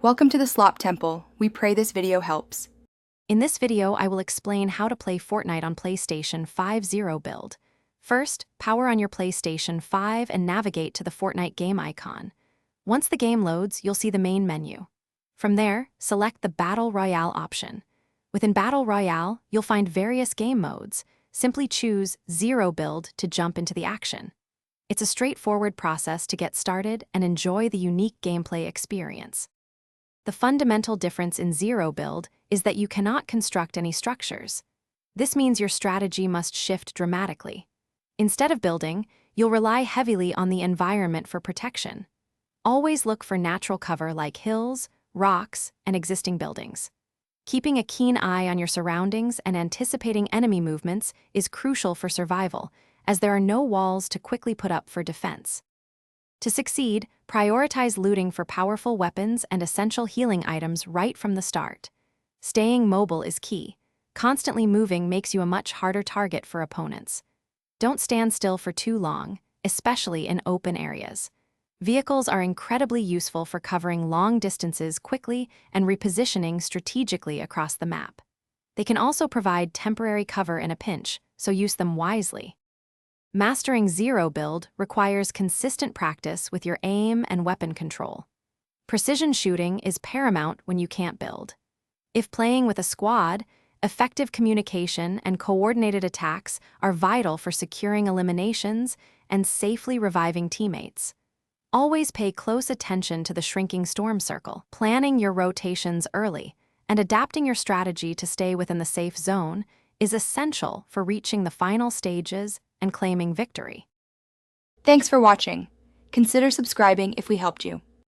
Welcome to the Slop Temple. We pray this video helps. In this video, I will explain how to play Fortnite on PlayStation 5 Zero build. First, power on your PlayStation 5 and navigate to the Fortnite game icon. Once the game loads, you'll see the main menu. From there, select the Battle Royale option. Within Battle Royale, you'll find various game modes. Simply choose Zero build to jump into the action. It's a straightforward process to get started and enjoy the unique gameplay experience. The fundamental difference in Zero build is that you cannot construct any structures. This means your strategy must shift dramatically. Instead of building, you'll rely heavily on the environment for protection. Always look for natural cover like hills, rocks, and existing buildings. Keeping a keen eye on your surroundings and anticipating enemy movements is crucial for survival, as there are no walls to quickly put up for defense. To succeed, prioritize looting for powerful weapons and essential healing items right from the start. Staying mobile is key. Constantly moving makes you a much harder target for opponents. Don't stand still for too long, especially in open areas. Vehicles are incredibly useful for covering long distances quickly and repositioning strategically across the map. They can also provide temporary cover in a pinch, so use them wisely. Mastering Zero build requires consistent practice with your aim and weapon control. Precision shooting is paramount when you can't build. If playing with a squad, effective communication and coordinated attacks are vital for securing eliminations and safely reviving teammates. Always pay close attention to the shrinking storm circle, planning your rotations early, and adapting your strategy to stay within the safe zone is essential for reaching the final stages and claiming victory. Thanks for watching. Consider subscribing if we helped you.